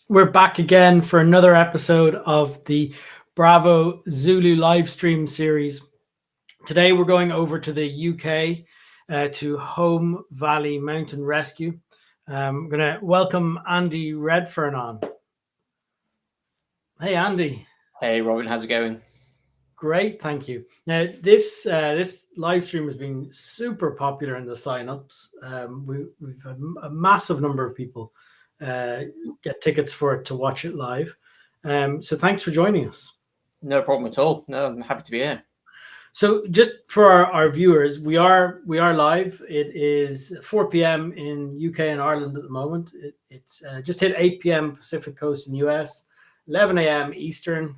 We're back again for another episode of the Bravo Zulu live stream series. Today we're going over to the UK to Holme Valley Mountain Rescue. I'm going to welcome Andy Redfearn on. Hey, Andy. Hey, Robin, how's it going? Great, thank you. Now, this live stream has been super popular in the signups. We've had a massive number of people get tickets for it to watch it live. So thanks for joining us. No problem at all. No, I'm happy to be here. So just for our viewers, we are live. It is 4 p.m. in UK and Ireland at the moment. It's just hit 8 p.m. Pacific Coast in the US, 11 a.m. Eastern.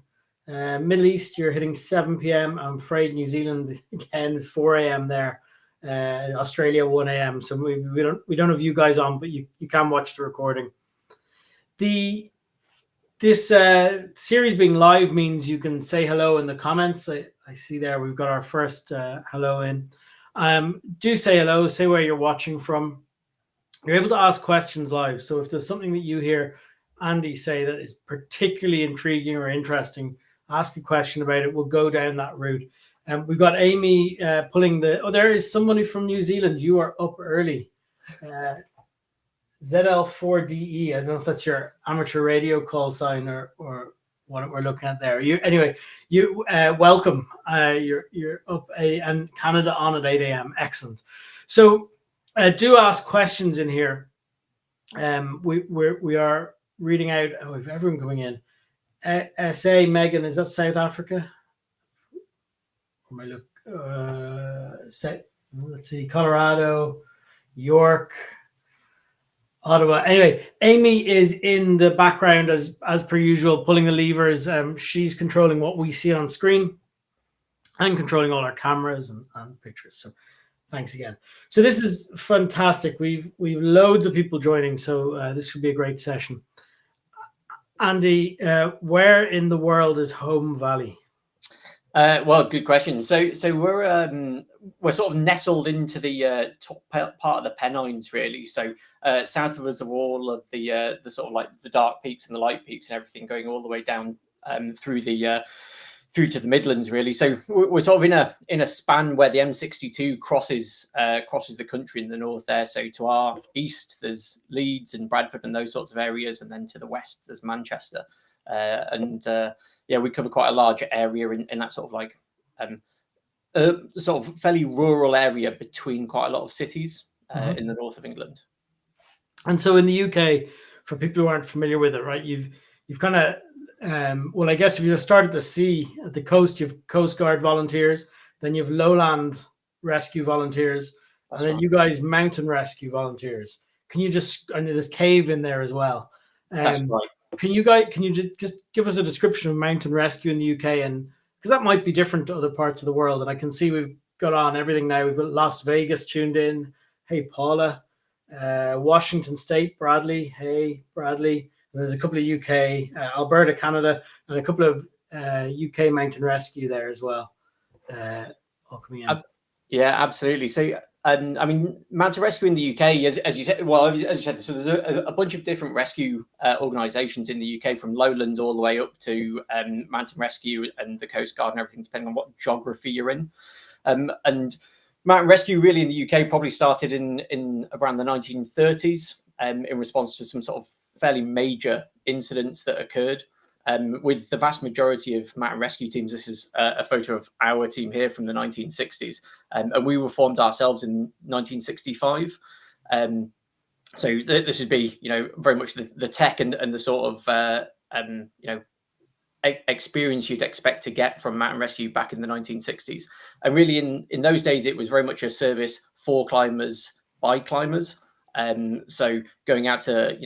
Middle East, you're hitting 7 p.m. I'm afraid New Zealand again 4 a.m. there. Australia 1 a.m. So we don't have you guys on, but you can watch the recording. This series being live means you can say hello in the comments. I see there we've got our first hello in. Do say hello, say where you're watching from. You're able to ask questions live. So if there's something that you hear Andy say that is particularly intriguing or interesting, ask a question about it. We'll go down that route. We've got Amy pulling there is somebody from New Zealand. You are up early. ZL4DE. I don't know if that's your amateur radio call sign or what we're looking at there. You welcome. You're up and Canada on at 8 a.m. Excellent. So do ask questions in here. We are reading out. Oh, we've everyone coming in. SA Megan, is that South Africa? Let's see, Colorado, York, Ottawa. Anyway, Amy is in the background as per usual, pulling the levers. She's controlling what we see on screen and controlling all our cameras and pictures. So thanks again. So this is fantastic. We've loads of people joining, so this should be a great session. Andy, where in the world is Holme Valley? Well, good question. So we're sort of nestled into the top part of the Pennines, really. So south of us are all of the sort of like the dark peaks and the light peaks and everything going all the way down through to the Midlands, really. So we're sort of in a span where the M62 crosses the country in the north there. So to our east, there's Leeds and Bradford and those sorts of areas, and then to the west, there's Manchester. We cover quite a large area in that sort of like sort of fairly rural area between quite a lot of cities in the north of England. And so in the UK, for people who aren't familiar with it, right, you've kind of I guess if you start at the sea, at the coast, you have Coast Guard volunteers, then you have lowland rescue volunteers, and then you guys mountain rescue volunteers. Can you just, and there's cave in there as well. That's right. Can you just give us a description of mountain rescue in the UK, and because that might be different to other parts of the world. And I can see we've got on everything now. We've got Las Vegas tuned in. Hey, Paula. Washington State, Bradley. Hey, Bradley. And there's a couple of UK, Alberta, Canada, and a couple of UK mountain rescue there as well. All coming in. Yeah, absolutely. So, mountain rescue in the UK, as you said, so there's a bunch of different rescue organisations in the UK, from lowland all the way up to mountain rescue and the Coast Guard and everything, depending on what geography you're in. And mountain rescue really in the UK probably started in around the 1930s in response to some sort of fairly major incidents that occurred. With the vast majority of mountain rescue teams, this is a photo of our team here from the 1960s, and we were formed ourselves in 1965. So this would be, very much the tech and the sort of experience you'd expect to get from mountain rescue back in the 1960s. And really, in those days, it was very much a service for climbers by climbers. So going out to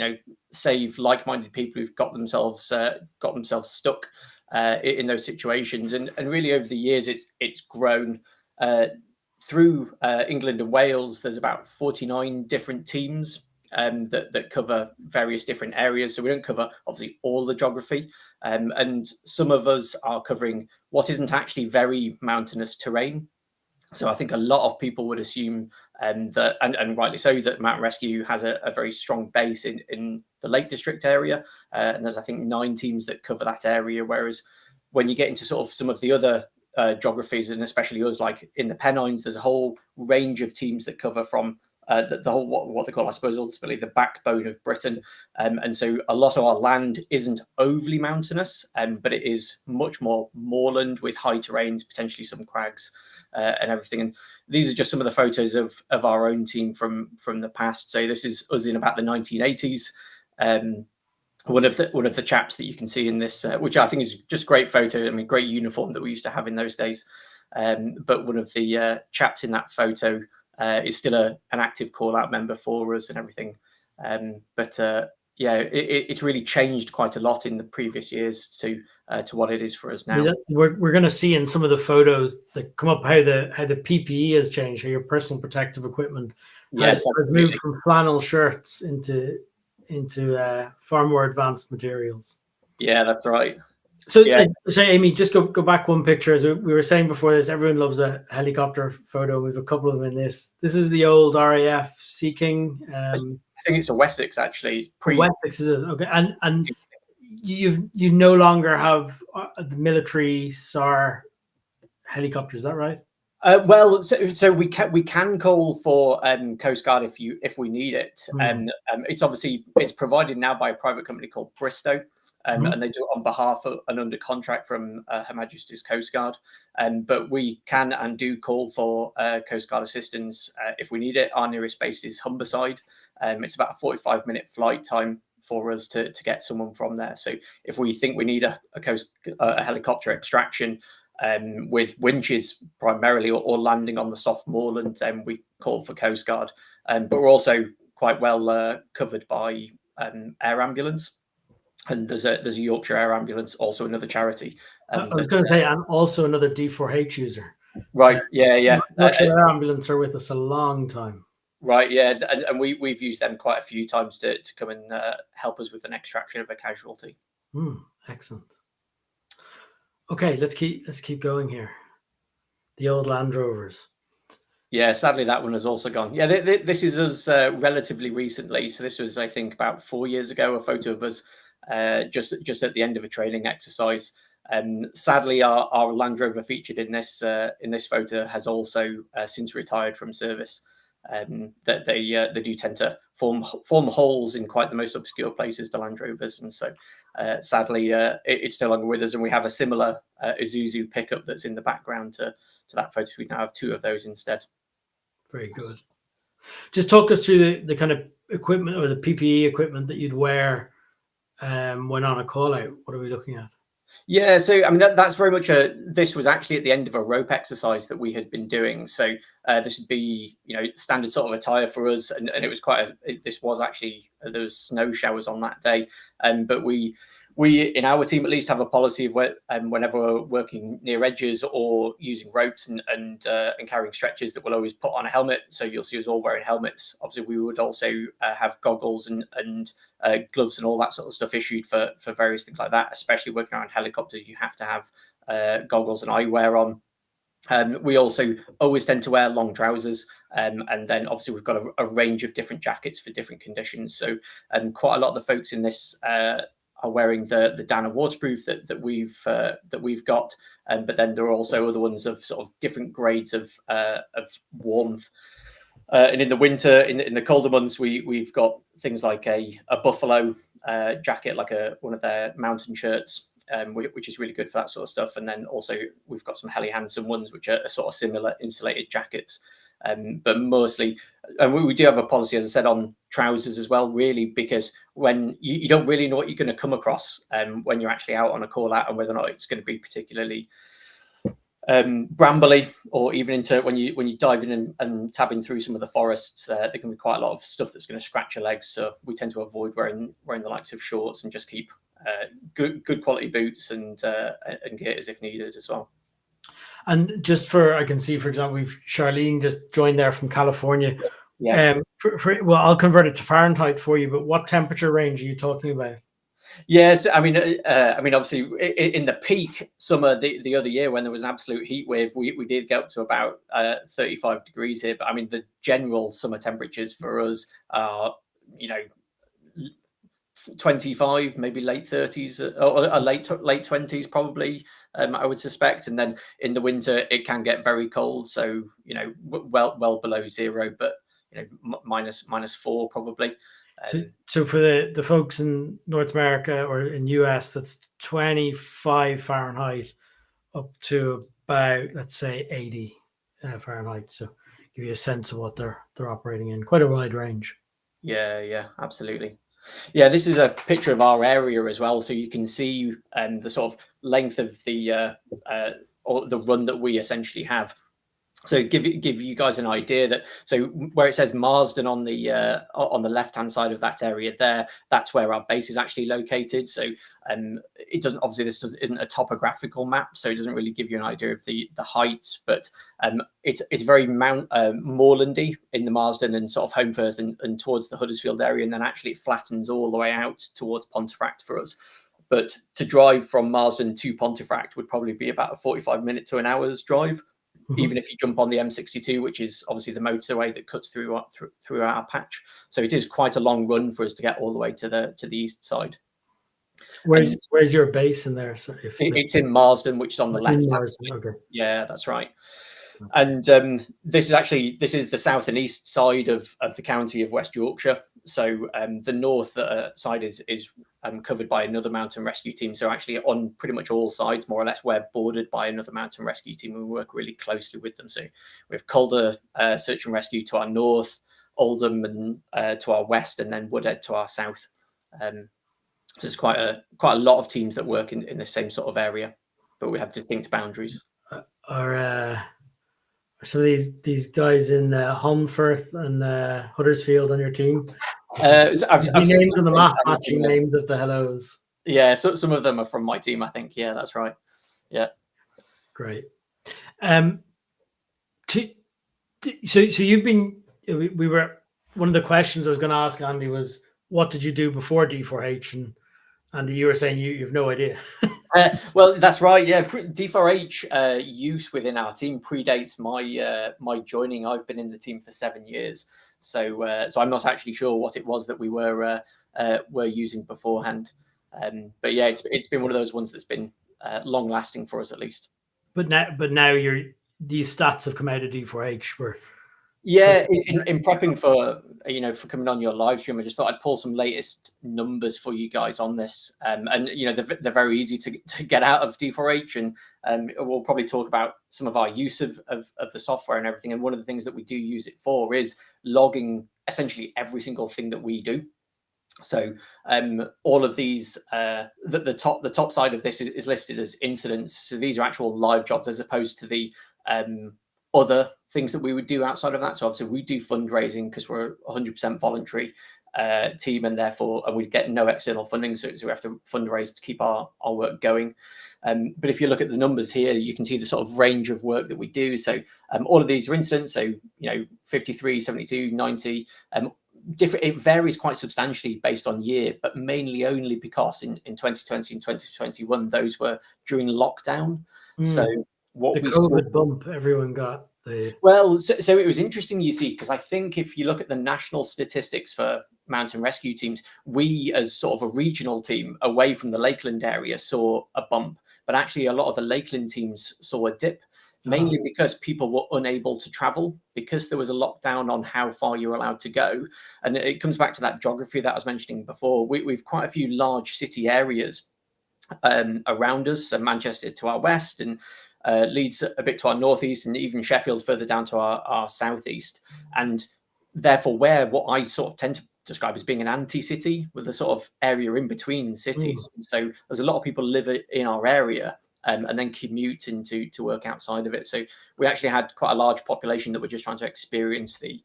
save like-minded people who've got themselves stuck in those situations, and really over the years it's grown through England and Wales. There's about 49 different teams that cover various different areas. So we don't cover obviously all the geography, and some of us are covering what isn't actually very mountainous terrain. So I think a lot of people would assume that, and rightly so, that Mountain Rescue has a very strong base in the Lake District area. And there's, I think, 9 teams that cover that area. Whereas when you get into sort of some of the other geographies, and especially us, like in the Pennines, there's a whole range of teams that cover from the whole, what they call, I suppose, ultimately the backbone of Britain. And so a lot of our land isn't overly mountainous, but it is much more moorland with high terrains, potentially some crags and everything. And these are just some of the photos of our own team from the past. So this is us in about the 1980s. One of the chaps that you can see in this, which I think is just great photo. I mean, great uniform that we used to have in those days. But one of the chaps in that photo is still an active call-out member for us and everything. Yeah, it's really changed quite a lot in the previous years to what it is for us now. We're going to see in some of the photos that come up how the PPE has changed, how your personal protective equipment has moved from flannel shirts into far more advanced materials. Yeah, that's right. So, yeah. So Amy, just go back one picture. As we were saying before this, everyone loves a helicopter photo. We have a couple of them in this. This is the old RAF Sea King. I think it's a Wessex, actually. Wessex, is it? Okay, and you no longer have the military SAR helicopter. Is that right? Well, so we can call for Coast Guard if we need it. It's provided now by a private company called Bristow. And they do it on behalf of and under contract from Her Majesty's Coast Guard. But we can and do call for Coast Guard assistance if we need it. Our nearest base is Humberside. It's about a 45-minute flight time for us to get someone from there. So if we think we need a helicopter extraction with winches primarily, or landing on the soft moorland, then we call for Coast Guard. But we're also quite well covered by air ambulance. And there's a Yorkshire Air Ambulance, also another charity. I was going to say, I'm also another D4H user. Right. Yeah. Yorkshire Air Ambulance are with us a long time. Right. Yeah. And we've used them quite a few times to come and help us with an extraction of a casualty. Excellent. Okay, let's keep going here. The old Land Rovers. Yeah, sadly that one has also gone. Yeah, this is us relatively recently. So this was, I think, about 4 years ago. A photo of us. Just at the end of a training exercise. Sadly, our Land Rover featured in this photo has also since retired from service. That they do tend to form holes in quite the most obscure places to Land Rovers, and so sadly it's no longer with us. And we have a similar Isuzu pickup that's in the background to that photo. We now have 2 of those instead. Very good. Just talk us through the kind of equipment or the PPE equipment that you'd wear when on a call out. What are we looking at? Yeah, so I mean that's very much this was actually at the end of a rope exercise that we had been doing. So this would be standard sort of attire for us, and it was this was actually there was snow showers on that day, but we in our team at least have a policy of whenever we're working near edges or using ropes and carrying stretchers, that we'll always put on a helmet. So you'll see us all wearing helmets. Obviously, we would also have goggles and gloves and all that sort of stuff issued for various things like that. Especially working around helicopters, you have to have goggles and eyewear on. We also always tend to wear long trousers, and then obviously we've got a range of different jackets for different conditions. So quite a lot of the folks in this are wearing the Dana waterproof that we've got, but then there are also other ones of sort of different grades of warmth. And in the winter, in the colder months, we've got things like a buffalo jacket, like one of their mountain shirts, which is really good for that sort of stuff. And then also we've got some Helly Hansen ones, which are sort of similar insulated jackets. But mostly, and we do have a policy, as I said, on trousers as well, really, because when you don't really know what you're going to come across when you're actually out on a call out, and whether or not it's going to be particularly brambly, or even into when you dive in and tabbing through some of the forests, there can be quite a lot of stuff that's going to scratch your legs. So we tend to avoid wearing the likes of shorts and just keep good quality boots and gaiters if needed as well. And just I can see, for example, we've Charlene just joined there from California. Yeah. Well, I'll convert it to Fahrenheit for you, but what temperature range are you talking about? Yes, I mean, obviously, in the peak summer the other year when there was an absolute heat wave, we did get up to about 35 degrees here. But I mean, the general summer temperatures for us are, 25, maybe late 30s or late 20s probably. I would suspect, and then in the winter it can get very cold. So well below zero, but -4 probably. So for the folks in North America or in US, that's 25 Fahrenheit up to about, let's say, 80 Fahrenheit. So give you a sense of what they're operating in. Quite a wide range. Yeah, absolutely. Yeah, this is a picture of our area as well, so you can see the sort of length of the or the run that we essentially have. So give you guys an idea that, so where it says Marsden on the left hand side of that area there, that's where our base is actually located. So it doesn't, obviously this isn't a topographical map, so it doesn't really give you an idea of the heights, but it's very moorlandy in the Marsden and sort of Holmfirth and towards the Huddersfield area, and then actually it flattens all the way out towards Pontefract for us. But to drive from Marsden to Pontefract would probably be about a 45-minute to an hour's drive. Even if you jump on the M62, which is obviously the motorway that cuts through our patch. So it is quite a long run for us to get all the way to the east side. Where's your base in there? So it's in Marsden, which is on the left. Okay. Yeah, that's right. And this is the south and east side of the county of West Yorkshire. So the north side is covered by another mountain rescue team. So actually on pretty much all sides, more or less, we're bordered by another mountain rescue team. We work really closely with them. So we have Calder Search and Rescue to our north, Oldham and to our west, and then Woodhead to our south. So there's quite a lot of teams that work in the same sort of area, but we have distinct boundaries. So these guys in Holmfirth and Huddersfield on your team, I've names on the map matching names of the hellos. Yeah, so some of them are from my team, I think. Yeah, that's right. Yeah, great. So you've been. We were, one of the questions I was going to ask Andy was, what did you do before D4H? And Andy, you were saying you have no idea. Well, that's right. Yeah, D4H use within our team predates my joining. I've been in the team for 7 years, so I'm not actually sure what it was that we were using beforehand. But yeah, it's been one of those ones that's been long lasting for us at least. But now these stats have come out of D4H. Yeah, in prepping for coming on your live stream, I just thought I'd pull some latest numbers for you guys on this, and they're very easy to get out of D4H, and we'll probably talk about some of our use of the software and everything. And one of the things that we do use it for is logging essentially every single thing that we do. So all of these, the top side of this is listed as incidents. So these are actual live jobs as opposed to the other things that we would do outside of that. So obviously we do fundraising because we're 100% voluntary team, and therefore we get no external funding. So we have to fundraise to keep our work going. But if you look at the numbers here, you can see the sort of range of work that we do. So all of these are incidents. So 53, 72, 90. Different. It varies quite substantially based on year, but mainly only because in 2020 and 2021 those were during lockdown. So what the COVID bump everyone got. Well, so it was interesting, you see, because I think if you look at the national statistics for mountain rescue teams, we as sort of a regional team away from the Lakeland area saw a bump, but actually a lot of the Lakeland teams saw a dip, mainly because people were unable to travel because there was a lockdown on how far you're allowed to go. And it comes back to that geography that I was mentioning before. We've quite a few large city areas around us, so Manchester to our west and Leeds a bit to our northeast, and even Sheffield further down to our southeast. And therefore, where what I sort of tend to describe as being an anti-city, with a sort of area in between cities. And so there's a lot of people live in our area and then commute into to work outside of it. So we actually had quite a large population that were just trying to experience the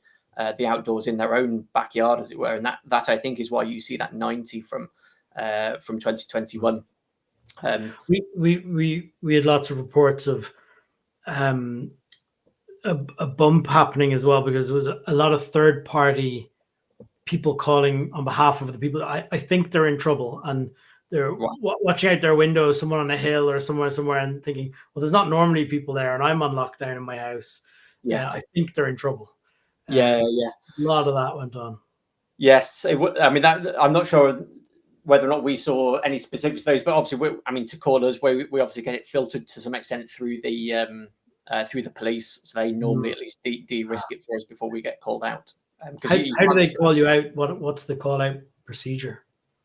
outdoors in their own backyard, as it were. And that I think is why you see that 90 from 2021. We had lots of reports of a bump happening as well, because there was a lot of third party people calling on behalf of the people. I think they're in trouble, and they're watching out their window, someone on a hill or somewhere, and thinking, well, there's not normally people there, and I'm on lockdown in my house. Yeah, I think they're in trouble. Yeah. A lot of that went on. Yes, I mean, that I'm not sure whether or not we saw any specifics of those, but obviously, to call us, we obviously get it filtered to some extent through the police, so they normally at least de-risk it for us before we get called out. How do they call you out? What's the call out procedure?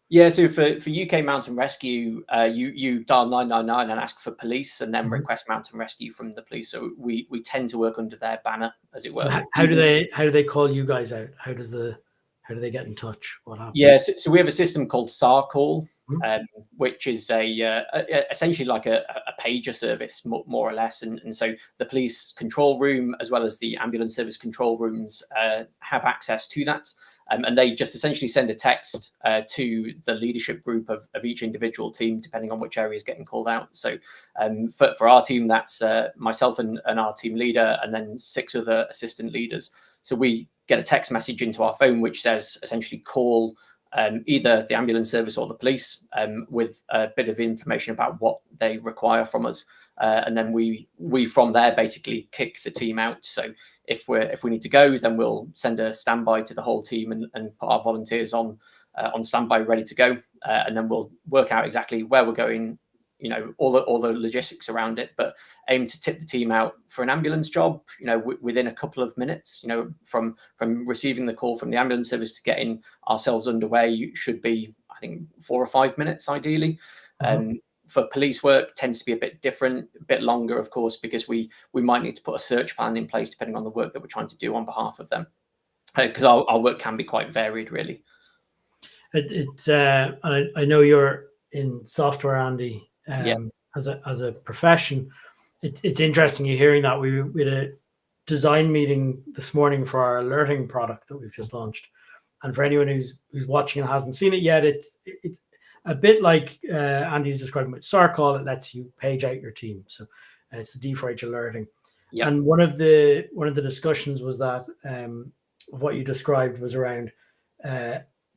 Yeah, so for UK Mountain Rescue, you dial 999 and ask for police, and then request mountain rescue from the police. So we tend to work under their banner, as it were. How do they call you guys out? How do they get in touch? What happens? Yeah, so we have a system called SAR Call, which is essentially like a pager service, more or less. And so the police control room, as well as the ambulance service control rooms, have access to that. And they just essentially send a text to the leadership group of each individual team, depending on which area is getting called out. So for our team, that's myself and our team leader, and then 6 other assistant leaders. So we get a text message into our phone which says essentially call either the ambulance service or the police with a bit of information about what they require from us. And then we from there basically kick the team out. So if we need to go, then we'll send a standby to the whole team and put our volunteers on standby, ready to go. And then we'll work out exactly where we're going, all the logistics around it, but aim to tip the team out for an ambulance job, within a couple of minutes, from receiving the call from the ambulance service to getting ourselves underway should be, I think, 4 or 5 minutes ideally. For police work, tends to be a bit different, a bit longer, of course, because we might need to put a search plan in place depending on the work that we're trying to do on behalf of them, because our work can be quite varied, really. I know you're in software, Andy. As a profession, it's interesting you hearing that. We had a design meeting this morning for our alerting product that we've just launched, and for anyone who's watching and hasn't seen it yet, it's a bit like Andy's describing with SAR Call. It lets you page out your team, so it's the D4H alerting. And one of the discussions was that what you described was around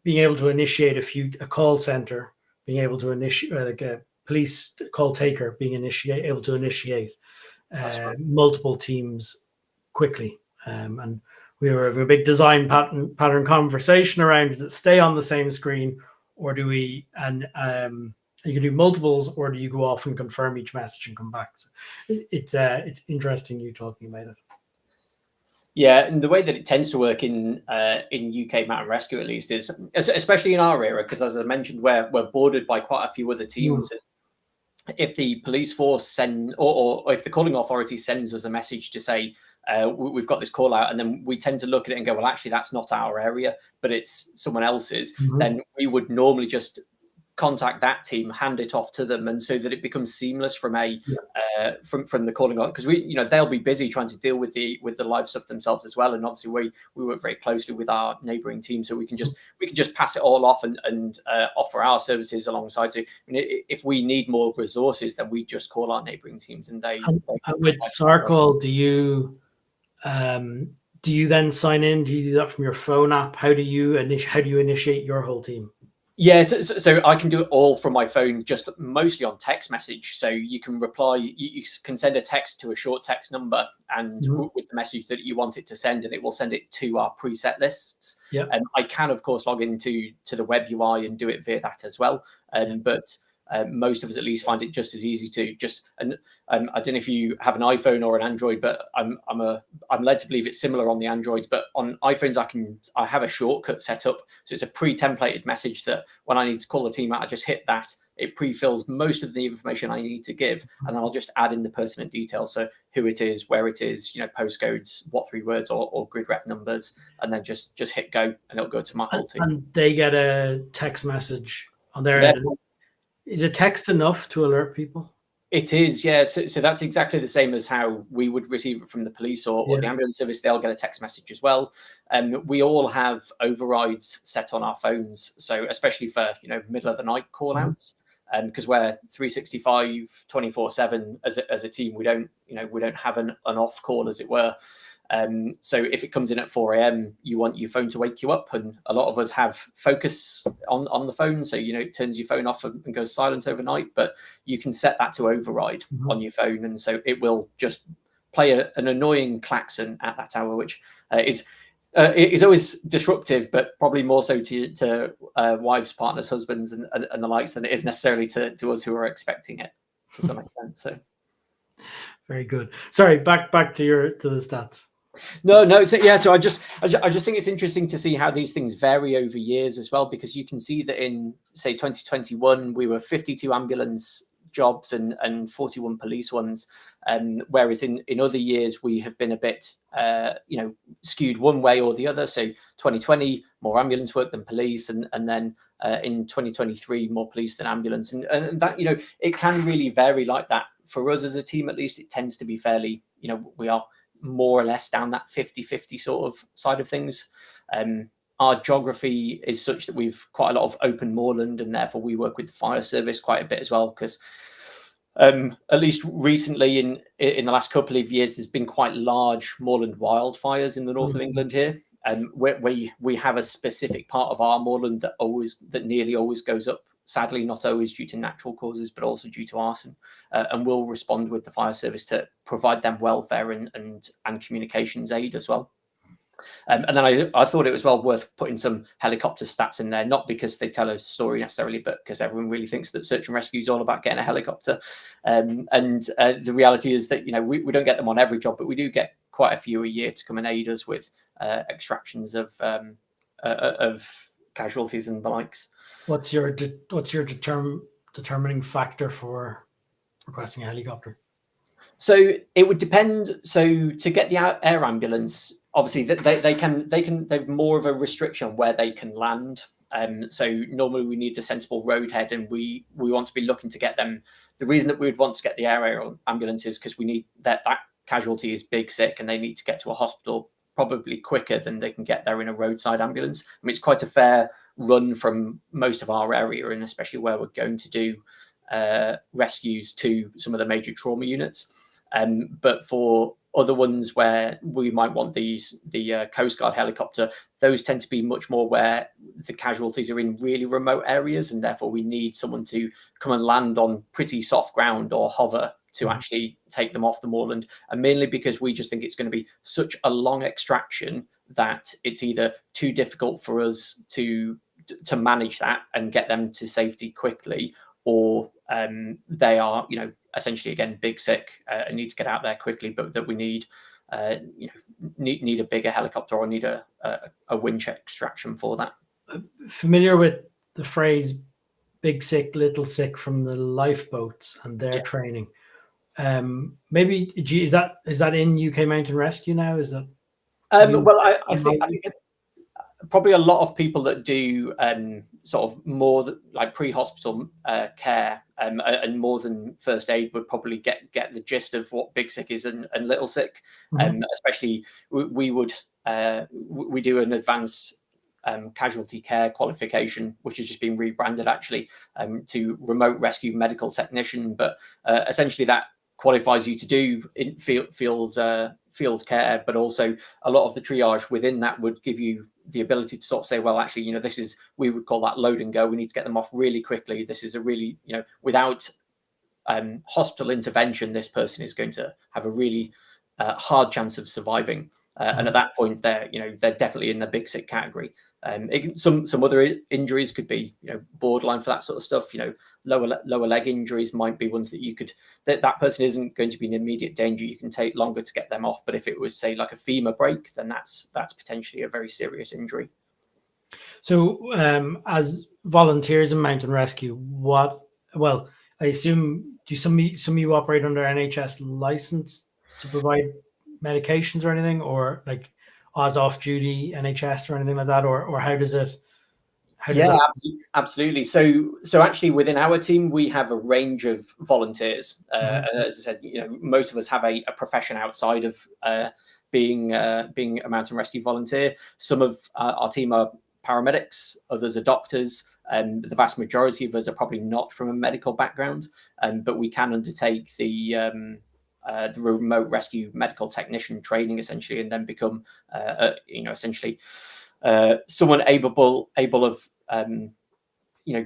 being able to initiate a call center, being able to initiate like a police call taker, being able to initiate multiple teams quickly. And we were having a big design pattern conversation around, does it stay on the same screen, or do we, and you can do multiples, or do you go off and confirm each message and come back? So it's interesting you talking about it. Yeah, and the way that it tends to work in UK Mountain Rescue, at least, is especially in our era, because as I mentioned, we're bordered by quite a few other teams. If the police force send, or if the calling authority sends us a message to say we've got this call out, and then we tend to look at it and go, well, actually, that's not our area, but it's someone else's, then we would normally just contact that team, hand it off to them, and so that it becomes seamless from the calling on, because they'll be busy trying to deal with the live stuff themselves as well, and obviously we work very closely with our neighbouring team, so we can just pass it all off and offer our services alongside. So if we need more resources, then we just call our neighbouring teams, and they with SAR Call, do you then sign in? Do you do that from your phone app? How do you initiate your whole team? Yeah, so I can do it all from my phone, just mostly on text message. So you can reply, you can send a text to a short text number, and with the message that you want it to send, and it will send it to our preset lists. And I can, of course, log into the web UI and do it via that as well. But most of us at least find it just as easy to just, and I don't know if you have an iPhone or an Android, but I'm led to believe it's similar on the Androids, but on iPhones I have a shortcut set up, so it's a pre-templated message that when I need to call the team out, I just hit that, it pre-fills most of the information I need to give, and then I'll just add in the pertinent details, so who it is, where it is, postcodes, what 3 words or grid ref numbers, and then just hit go, and it'll go to my whole team. And they get a text message on their end. Is it text enough to alert people? It is, yeah. So that's exactly the same as how we would receive it from the police or the ambulance service. They'll get a text message as well. We all have overrides set on our phones. So especially for, middle of the night call outs, because we're 365, 24/7 as a team. We don't have an off call, as it were. So if it comes in at 4 a.m., you want your phone to wake you up, and a lot of us have focus on the phone, so it turns your phone off and goes silent overnight. But you can set that to override on your phone, and so it will just play an annoying klaxon at that hour, which is always disruptive, but probably more so to wives, partners, husbands, and the likes than it is necessarily to us who are expecting it to some extent. So, very good. Sorry, back to the stats. No. So yeah, so I just think it's interesting to see how these things vary over years as well, because you can see that in, say, 2021 we were 52 ambulance jobs and 41 police ones, whereas in other years we have been a bit skewed one way or the other. So 2020 more ambulance work than police, and then in 2023 more police than ambulance, and that it can really vary like that. For us as a team, at least, it tends to be fairly, we are more or less down that 50-50 sort of side of things. Our geography is such that we've quite a lot of open moorland, and therefore we work with the fire service quite a bit as well, because at least recently in the last couple of years there's been quite large moorland wildfires in the north of England here, and we have a specific part of our moorland that nearly always goes up, sadly not always due to natural causes but also due to arson, and we'll respond with the fire service to provide them welfare and communications aid as well. And then I thought it was well worth putting some helicopter stats in there, not because they tell a story necessarily, but because everyone really thinks that search and rescue is all about getting a helicopter. And the reality is that we don't get them on every job, but we do get quite a few a year to come and aid us with extractions of casualties and the likes. What's your determining factor for requesting a helicopter? So it would depend. So to get the air ambulance, obviously they've more of a restriction on where they can land. So normally we need a sensible roadhead, and we want to be looking to get them. The reason that we would want to get the air ambulance is because we need that casualty is big sick, and they need to get to a hospital probably quicker than they can get there in a roadside ambulance. I mean, it's quite a fair run from most of our area, and especially where we're going to do rescues to some of the major trauma units. But for other ones where we might want the Coast Guard helicopter, those tend to be much more where the casualties are in really remote areas, and therefore we need someone to come and land on pretty soft ground or hover to actually take them off the moorland. And mainly because we just think it's going to be such a long extraction that it's either too difficult for us to manage that and get them to safety quickly, or they are, essentially again big sick and need to get out there quickly, but that we need a bigger helicopter or need a winch extraction for that. Familiar with the phrase "big sick, little sick" from the lifeboats and their training? Maybe is that in UK Mountain Rescue now? Is that? Well, I think probably a lot of people that do sort of more like pre-hospital care and more than first aid would probably get the gist of what big sick is and little sick. Especially we do an advanced casualty care qualification, which has just been rebranded actually to remote rescue medical technician. But essentially that qualifies you to do in field care, but also a lot of the triage within that would give you the ability to sort of say, well, actually, this is, we would call that load and go. We need to get them off really quickly. This is a really, without hospital intervention, this person is going to have a really hard chance of surviving. And at that point, they're definitely in the big sick category. Some other injuries could be, borderline for that sort of stuff. Lower leg injuries might be ones that that person isn't going to be in immediate danger. You can take longer to get them off. But if it was, say, like a femur break, then that's potentially a very serious injury. So, as volunteers in mountain rescue, I assume some of you operate under NHS license to provide medications or anything, or like Oz off duty NHS or anything like that, or how does it? Absolutely. So actually within our team, we have a range of volunteers. As I said, most of us have a profession outside of being a mountain rescue volunteer. Some of our team are paramedics, others are doctors, and the vast majority of us are probably not from a medical background, but we can undertake the the remote rescue medical technician training, essentially, and then become, essentially someone able of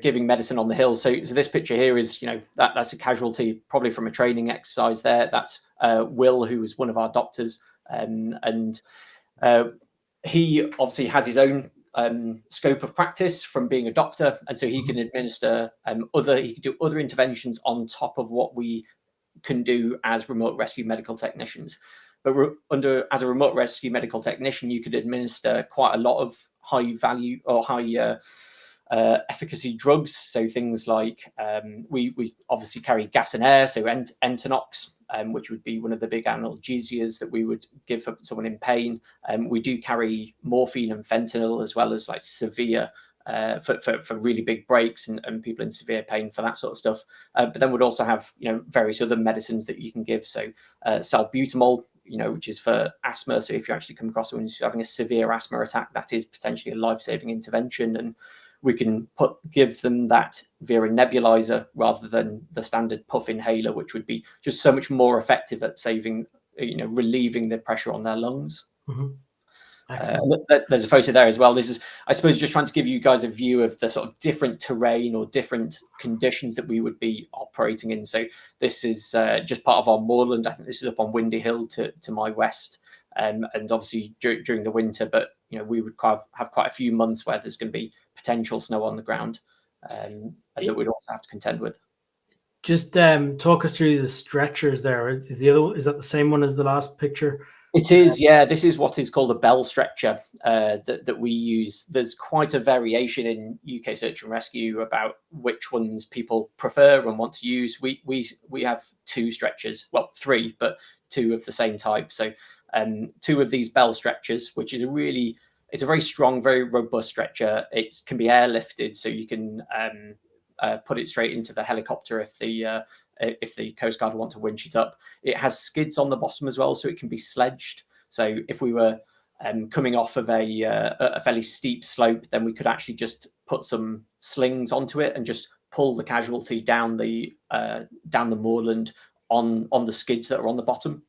giving medicine on the hill. So this picture here is, that's a casualty, probably from a training exercise there. That's Will, who was one of our doctors. And he obviously has his own scope of practice from being a doctor. And so he can administer he can do other interventions on top of what we can do as remote rescue medical technicians. But as a remote rescue medical technician, you could administer quite a lot of high value or high efficacy drugs. So things like we obviously carry gas and air, so Entonox, which would be one of the big analgesias that we would give for someone in pain. We do carry morphine and fentanyl, as well as like severe for really big breaks and people in severe pain for that sort of stuff. But then we'd also have various other medicines that you can give. So salbutamol, which is for asthma. So if you actually come across someone who's having a severe asthma attack, that is potentially a life-saving intervention, and we can give them that via a nebulizer rather than the standard puff inhaler, which would be just so much more effective at relieving the pressure on their lungs. Mm-hmm. There's a photo there as well. This is, I suppose, just trying to give you guys a view of the sort of different terrain or different conditions that we would be operating in. So this is just part of our moorland. I think this is up on Windy Hill to my west, and obviously during the winter. But we would have quite a few months where there's going to be potential snow on the ground, and that we'd also have to contend with. Just talk us through the stretchers there. Is that the same one as the last picture? It is, yeah. This is what is called a bell stretcher that we use. There's quite a variation in UK search and rescue about which ones people prefer and want to use. We have two stretchers, well, three, but two of the same type. So two of these bell stretchers, which is it's a very strong, very robust stretcher. It can be airlifted, so you can put it straight into the helicopter if the Coast Guard want to winch it up. It has skids on the bottom as well, so it can be sledged. So if we were coming off of a fairly steep slope, then we could actually just put some slings onto it and just pull the casualty down the moorland on the skids that are on the bottom.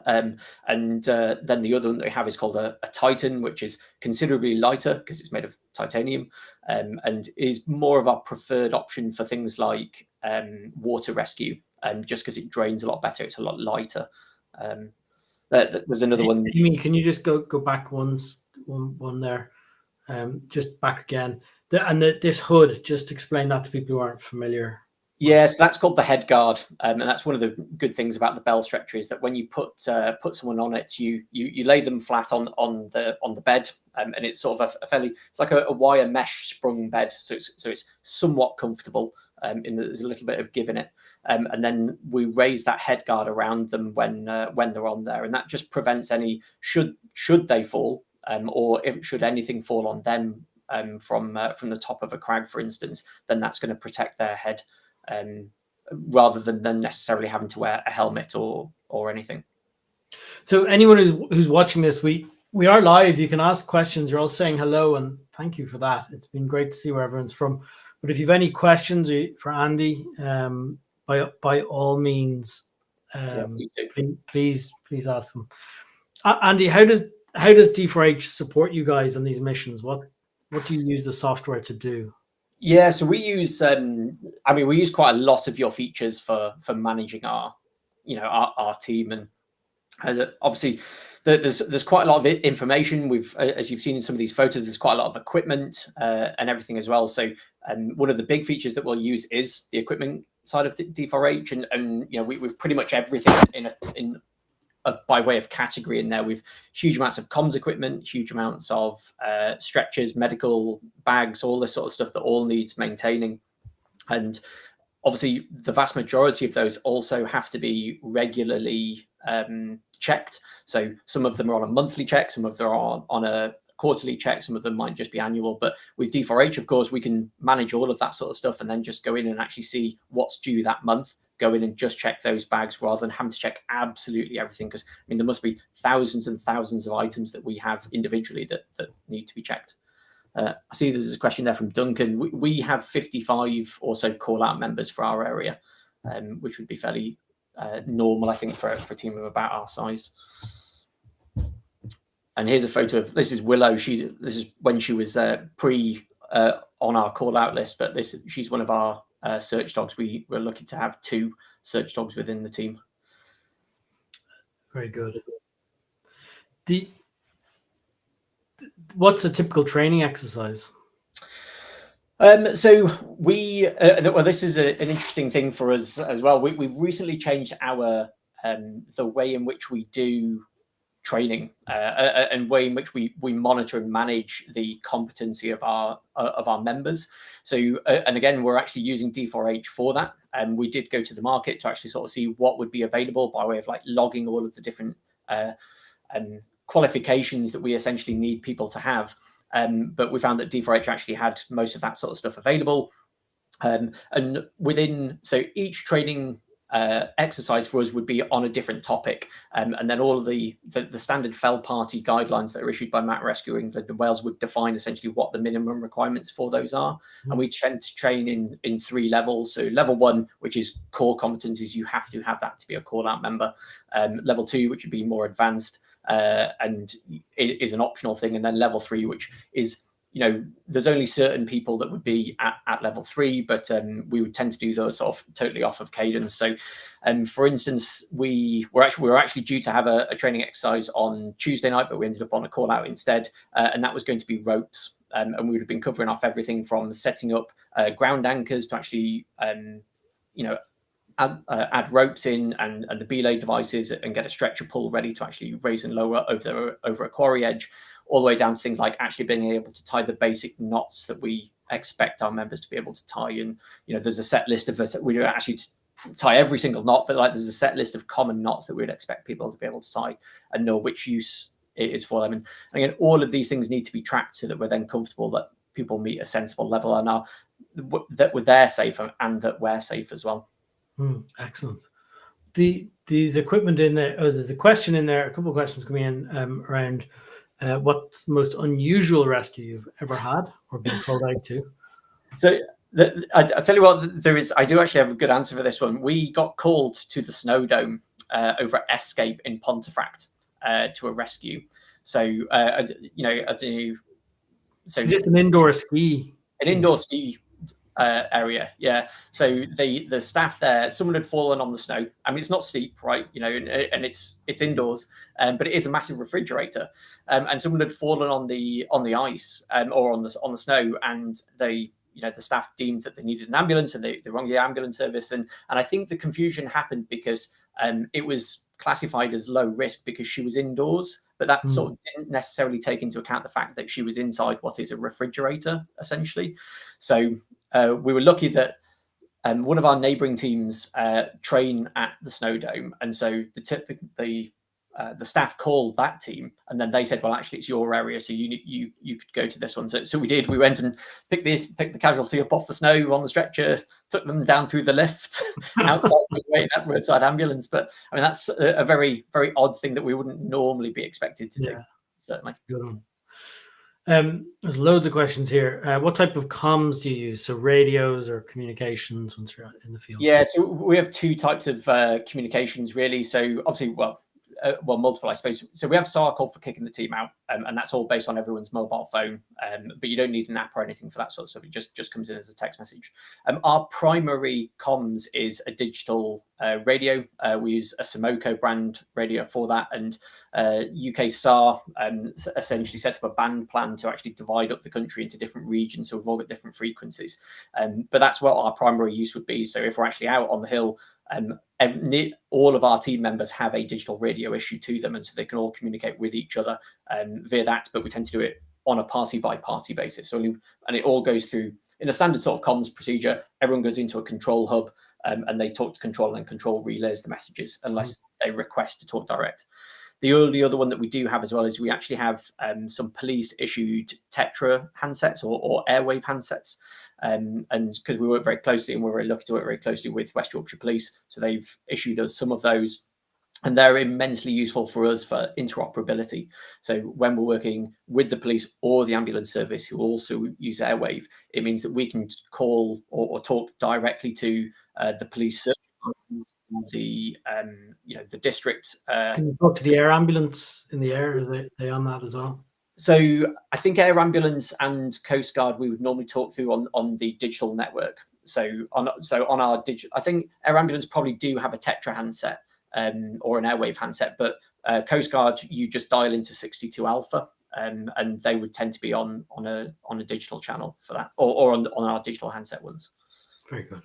And then the other one that we have is called a Titan, which is considerably lighter because it's made of titanium, and is more of our preferred option for things like water rescue, just because it drains a lot better. It's a lot lighter. There's another one. Amy, can you just go back one there? Just back again. This hood, just explain that to people who aren't familiar. Yes, that's called the head guard, and that's one of the good things about the bell stretcher is that when you put someone on it, you lay them flat on the bed, and it's sort of it's like a wire mesh sprung bed, so it's somewhat comfortable. There's a little bit of give in it, and then we raise that head guard around them when they're on there, and that just prevents any should they fall, or should anything fall on them from the top of a crag, for instance, then that's going to protect their head. Rather than them necessarily having to wear a helmet or anything. So anyone who's watching this, we are live. You can ask questions. You're all saying hello, and thank you for that. It's been great to see where everyone's from. But if you have any questions for Andy, by all means, please ask them. Andy, how does D4H support you guys on these missions? What do you use the software to do? Yeah, so we use we use quite a lot of your features for managing our team, and obviously there's quite a lot of information. We've, as you've seen in some of these photos, there's quite a lot of equipment and everything as well. So one of the big features that we'll use is the equipment side of D4H, and we've pretty much everything in by way of category in there. We've huge amounts of comms equipment, huge amounts of stretchers, medical bags, all this sort of stuff that all needs maintaining. And obviously the vast majority of those also have to be regularly checked. So some of them are on a monthly check, some of them are on a quarterly check, some of them might just be annual. But with D4H, of course, we can manage all of that sort of stuff and then just go in and actually see what's due that month, go in and just check those bags rather than having to check absolutely everything, because there must be thousands and thousands of items that we have individually that need to be checked. I see there's a question there from Duncan. We have 55 or so call out members for our area, which would be fairly normal, I think, for a team of about our size. And here's a photo of, this is Willow. This is when she was on our call out list, but she's one of our search dogs. We're looking to have 2 search dogs within the team. Very good. What's a typical training exercise? So this is an interesting thing for us as well. We've recently changed the way in which we do training and way in which we monitor and manage the competency of our members. So and again, we're actually using D4H for that. And we did go to the market to actually sort of see what would be available by way of like logging all of the different qualifications that we essentially need people to have. But we found that D4H actually had most of that sort of stuff available. And so each training exercise for us would be on a different topic, and then all of the standard FEL party guidelines that are issued by MRT Rescue England and Wales would define essentially what the minimum requirements for those are. And we tend to train in 3 levels. So level 1, which is core competencies, you have to have that to be a call out member. Level 2, which would be more advanced, and it is an optional thing. And then level 3, which is, there's only certain people that would be at level 3, but we would tend to do those totally off of cadence. So, for instance, we were actually due to have a training exercise on Tuesday night, but we ended up on a call out instead, and that was going to be ropes. And we would have been covering off everything from setting up ground anchors to actually, add ropes in and the belay devices and get a stretcher pull ready to actually raise and lower over a quarry edge, all the way down to things like actually being able to tie the basic knots that we expect our members to be able to tie. And there's a set list of us. We don't actually tie every single knot, but there's a set list of common knots that we'd expect people to be able to tie and know which use it is for them. And again, all of these things need to be tracked so that we're then comfortable that people meet a sensible level and that they're safe and that we're safe as well. Excellent. These equipment in there, there's a question in there, a couple of questions coming in around what's the most unusual rescue you've ever had or been called out to? So I'll tell you what, I do actually have a good answer for this one. We got called to the Snow Dome over at Escape in Pontefract to a rescue. So, I don't know. So is this an indoor ski? An indoor ski area, yeah. So the staff there, someone had fallen on the snow. I mean, it's not steep, right? And it's indoors, but it is a massive refrigerator. And someone had fallen on the ice or on the snow, and the staff deemed that they needed an ambulance, and they rang the ambulance service. And I think the confusion happened because it was classified as low risk because she was indoors, but that sort of didn't necessarily take into account the fact that she was inside what is a refrigerator, essentially. So we were lucky that one of our neighbouring teams train at the Snow Dome, and so the staff called that team, and then they said, "Well, actually, it's your area, so you could go to this one." So we did. We went and picked the casualty up off the snow on the stretcher, took them down through the lift outside waiting at roadside ambulance. But I mean, that's a very, very odd thing that we wouldn't normally be expected to do. Certainly. That's a good one. There's loads of questions here. What type of comms do you use? So radios or communications once you're out in the field? Yeah, so we have 2 types of communications, really. So obviously, multiple, I suppose. So we have SAR called for kicking the team out, and that's all based on everyone's mobile phone. But you don't need an app or anything for that sort of stuff. It just comes in as a text message. Our primary comms is a digital radio. We use a Simoco brand radio for that, and UK SAR essentially sets up a band plan to actually divide up the country into different regions, so we've all got different frequencies. But that's what our primary use would be. So if we're actually out on the hill, all of our team members have a digital radio issued to them, and so they can all communicate with each other via that. But we tend to do it on a party by party basis. And it all goes through in a standard sort of comms procedure. Everyone goes into a control hub, and they talk to control, and control relays the messages unless they request to talk direct. The only other one that we do have as well is we actually have some police issued Tetra handsets or airwave handsets. And because we work very closely, and we're very lucky to work very closely with West Yorkshire Police, so they've issued us some of those, and they're immensely useful for us for interoperability. So when we're working with the police or the ambulance service, who also use airwave, it means that we can call or talk directly to the police service the the district. Can you talk to the air ambulance in the air? Are they on that as well? So I think air ambulance and Coast Guard we would normally talk to on the digital network. So on our digital, I think air ambulance probably do have a Tetra handset or an airwave handset, but Coast Guard you just dial into 62 Alpha. And they would tend to be on a digital channel for that, or on our digital handset ones. Very good.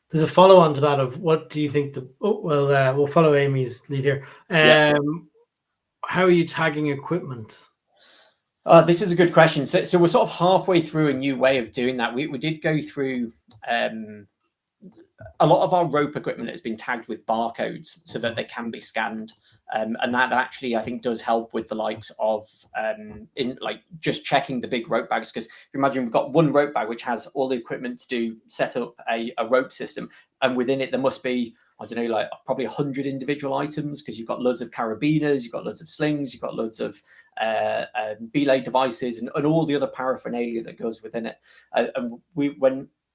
There's a follow on to that of what do you think we'll follow Amy's lead here. How are you tagging equipment? This is a good question. So we're sort of halfway through a new way of doing that. We did go through a lot of our rope equipment has been tagged with barcodes so that they can be scanned. And that actually, I think, does help with the likes of in like just checking the big rope bags. Because imagine we've got one rope bag which has all the equipment to do set up a rope system, and within it there must be, I don't know, like probably 100 individual items, because you've got loads of carabiners, you've got loads of slings, you've got loads of belay devices, and all the other paraphernalia that goes within it. And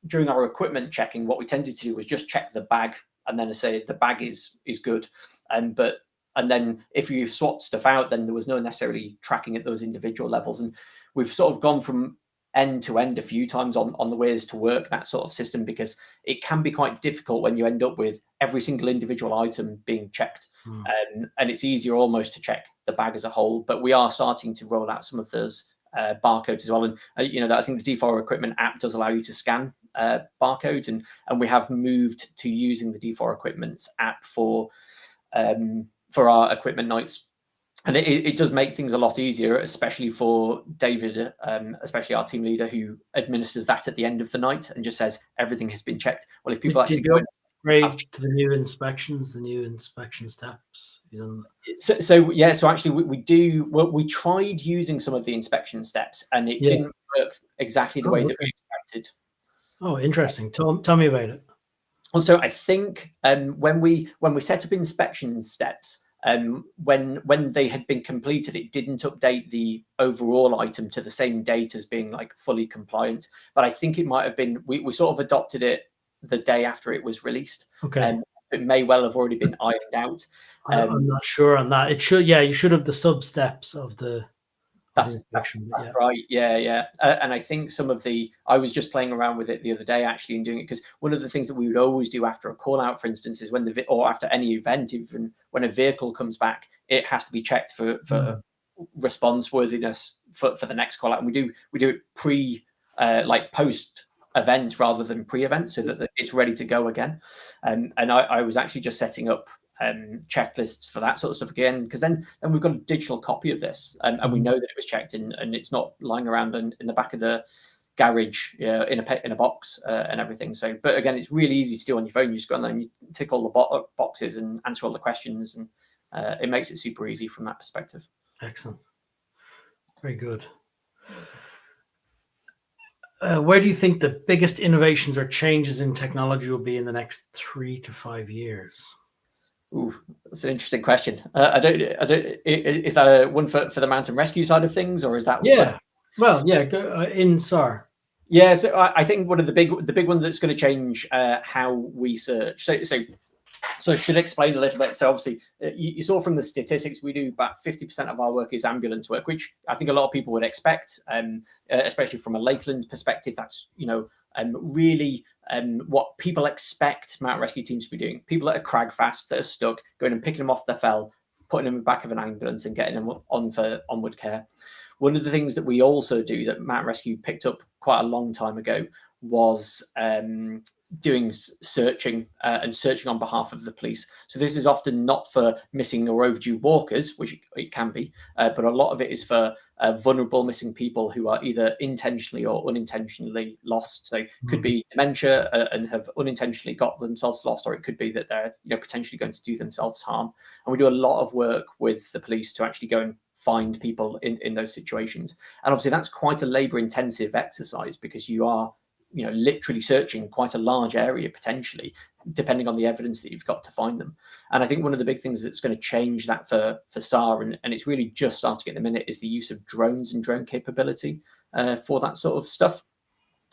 during our equipment checking, what we tended to do was just check the bag, and then say the bag is good. And then if you swapped stuff out, then there was no necessarily tracking at those individual levels. And we've sort of gone from end to end a few times on the ways to work that sort of system, because it can be quite difficult when you end up with every single individual item being checked. And it's easier almost to check the bag as a whole. But we are starting to roll out some of those barcodes as well. And that I think the D4 equipment app does allow you to scan barcodes, and we have moved to using the D4 equipment app for our equipment nights, and it does make things a lot easier, especially for David, especially our team leader, who administers that at the end of the night and just says everything has been checked. Well, if people actually go to the new inspection steps. So actually we tried using some of the inspection steps, and it didn't work exactly the way that we expected. Oh, interesting. Tell me about it. Well, so I think when we set up inspection steps, when they had been completed, it didn't update the overall item to the same date as being like fully compliant. But I think it might have been we sort of adopted it the day after it was released. Okay. It may well have already been ironed out. I'm not sure on that. It should, you should have the sub steps of the. That's right. Yeah. And I think I was just playing around with it the other day actually and doing it, because one of the things that we would always do after a call out, for instance, is or after any event, even when a vehicle comes back, it has to be checked for response worthiness for the next call out. And we do it post event rather than pre-event, so that it's ready to go again. And I was actually just setting up checklists for that sort of stuff again, because then we've got a digital copy of this, and we know that it was checked, and it's not lying around in the back of the garage in a box and everything. So, but again, it's really easy to do on your phone. You just go on there and you tick all the boxes and answer all the questions, and it makes it super easy from that perspective. Excellent. Very good. Where do you think the biggest innovations or changes in technology will be in the next 3 to 5 years? Ooh, that's an interesting question. I don't. Is that one for the mountain rescue side of things, or is that? Go in SAR. Yeah, so I think one of the big one that's going to change how we search. So I should explain a little bit. So obviously, you saw from the statistics, we do about 50% of our work is ambulance work, which I think a lot of people would expect, especially from a Lakeland perspective. That's really what people expect mountain rescue teams to be doing. People that are crag fast, that are stuck, going and picking them off the fell, putting them in the back of an ambulance and getting them on for onward care. One of the things that we also do that mountain rescue picked up quite a long time ago was doing searching and searching on behalf of the police. So this is often not for missing or overdue walkers, which it can be, but a lot of it is for vulnerable missing people who are either intentionally or unintentionally lost. So it could be dementia and have unintentionally got themselves lost, or it could be that they're potentially going to do themselves harm. And we do a lot of work with the police to actually go and find people in those situations. And obviously that's quite a labor intensive exercise, because you are literally searching quite a large area potentially, depending on the evidence that you've got to find them. And I think one of the big things that's going to change that for SAR, and it's really just starting at the minute, is the use of drones and drone capability for that sort of stuff.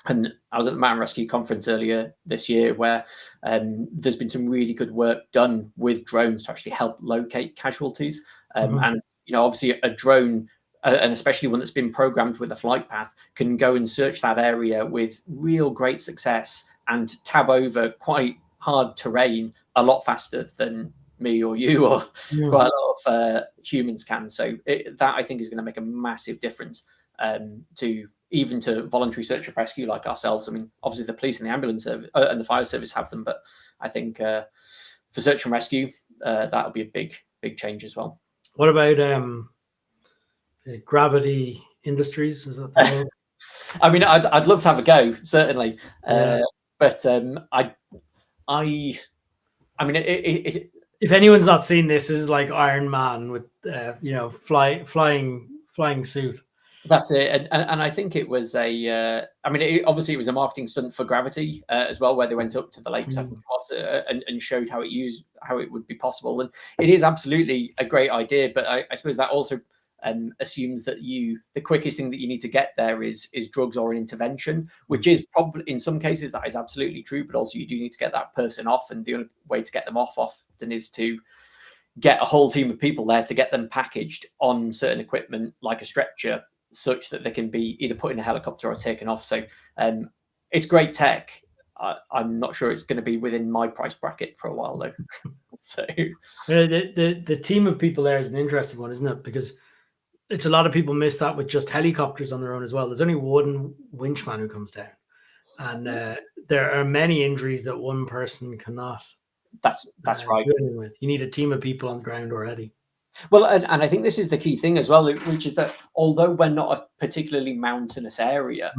And I was at the Mountain Rescue Conference earlier this year, where there's been some really good work done with drones to actually help locate casualties. And obviously, a drone, and especially one that's been programmed with a flight path, can go and search that area with real great success and tab over quite hard terrain a lot faster than me or you or quite a lot of humans can. So that, I think, is going to make a massive difference to voluntary search and rescue like ourselves. I mean, obviously the police and the ambulance service and the fire service have them, but I think for search and rescue, that'll be a big change as well. What about Gravity Industries? Is that the name? I mean, I'd love to have a go, certainly, but I mean, if anyone's not seen this, this is like Iron Man with flying suit. That's it, and I think it was I mean, obviously it was a marketing stunt for Gravity as well, where they went up to the lakes, I think it was, and showed how it would be possible. And it is absolutely a great idea, but I suppose that also assumes that the quickest thing that you need to get there is drugs or an intervention, which is probably, in some cases, that is absolutely true, but also you do need to get that person off, and the only way to get them off often is to get a whole team of people there to get them packaged on certain equipment like a stretcher, such that they can be either put in a helicopter or taken off. So it's great tech. I'm not sure it's going to be within my price bracket for a while, though. So the team of people there is an interesting one, isn't it? Because it's a lot of people miss that with just helicopters on their own as well. There's only one winchman who comes down, and there are many injuries that one person cannot. That's right. With. You need a team of people on the ground already. Well, and I think this is the key thing as well, which is that although we're not a particularly mountainous area,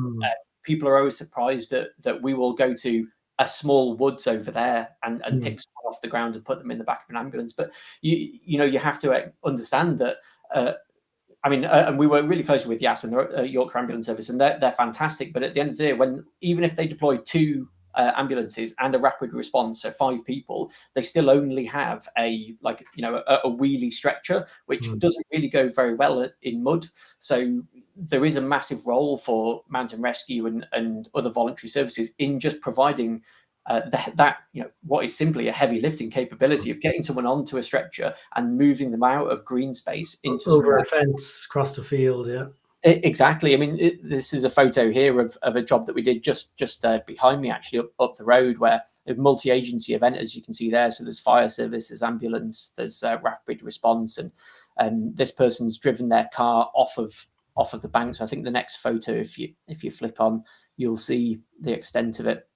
people are always surprised that we will go to a small woods over there and pick someone off the ground and put them in the back of an ambulance. But you have to understand that. I mean, and we work really closely with YAS and the Yorkshire Ambulance Service, and they're fantastic. But at the end of the day, even if they deploy 2 ambulances and a rapid response, so 5 people, they still only have a wheelie stretcher, which doesn't really go very well in mud. So there is a massive role for mountain rescue and other voluntary services in just providing what is simply a heavy lifting capability of getting someone onto a stretcher and moving them out of green space into over a fence, across the field. Yeah. Exactly. I mean, this is a photo here of a job that we did just behind me, actually, up the road, where a multi-agency event, as you can see there. So there's fire service, there's ambulance, there's rapid response, and this person's driven their car off of the bank. So I think the next photo, if you flip on, you'll see the extent of it.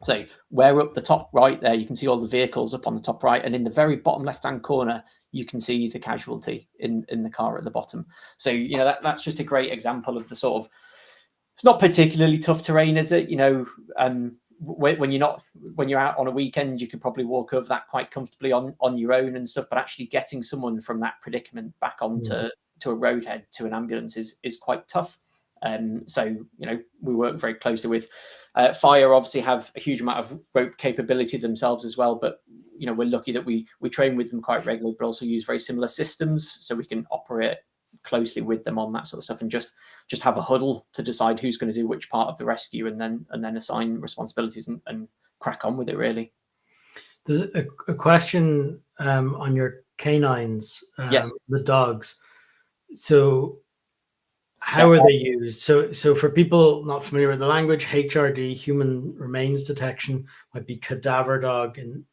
So we're up the top right there, you can see all the vehicles up on the top right, and in the very bottom left-hand corner, you can see the casualty in the car at the bottom. So that's just a great example of the sort of, it's not particularly tough terrain, is it? When you're out on a weekend, you could probably walk over that quite comfortably on your own and stuff. But actually getting someone from that predicament back onto a roadhead to an ambulance is quite tough. So we work very closely with fire. Obviously, have a huge amount of rope capability themselves as well, but we're lucky that we train with them quite regularly, but also use very similar systems, so we can operate closely with them on that sort of stuff, and just have a huddle to decide who's going to do which part of the rescue, and then assign responsibilities and crack on with it. Really. There's a question on your canines, yes, the dogs. So how are they used? So for people not familiar with the language, HRD, human remains detection, might be cadaver dog in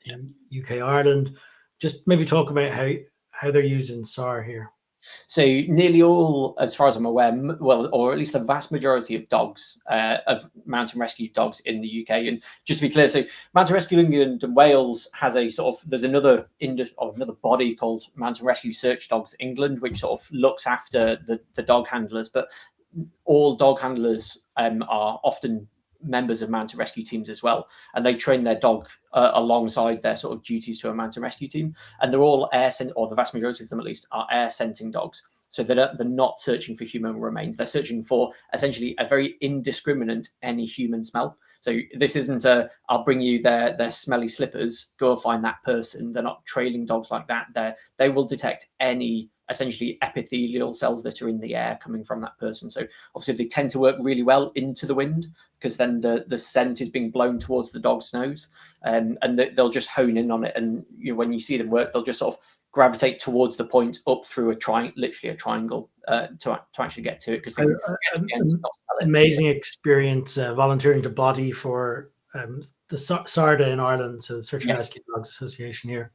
UK, Ireland. Just maybe talk about how they're used in SAR here. So nearly all, as far as I'm aware, well, or at least the vast majority of dogs, of mountain rescue dogs in the UK. And just to be clear, so Mountain Rescue England and Wales has a sort of, there's another body called Mountain Rescue Search Dogs England, which sort of looks after the dog handlers. But all dog handlers are often members of mountain rescue teams as well, and they train their dog alongside their sort of duties to a mountain rescue team, and they're all or the vast majority of them at least are air scenting dogs, so they're not searching for human remains. They're searching for essentially a very indiscriminate any human smell. So this isn't I'll bring you their smelly slippers, go and find that person. They're not trailing dogs like that. They will detect any essentially epithelial cells that are in the air coming from that person. So obviously they tend to work really well into the wind, because then the scent is being blown towards the dog's nose, and they'll just hone in on it. And when you see them work, they'll just sort of gravitate towards the point up through literally a triangle to actually get to it, because they can get to the end and not smell it. Amazing experience volunteering to body for the SARDA in Ireland, so the Search and Rescue Dogs Association here.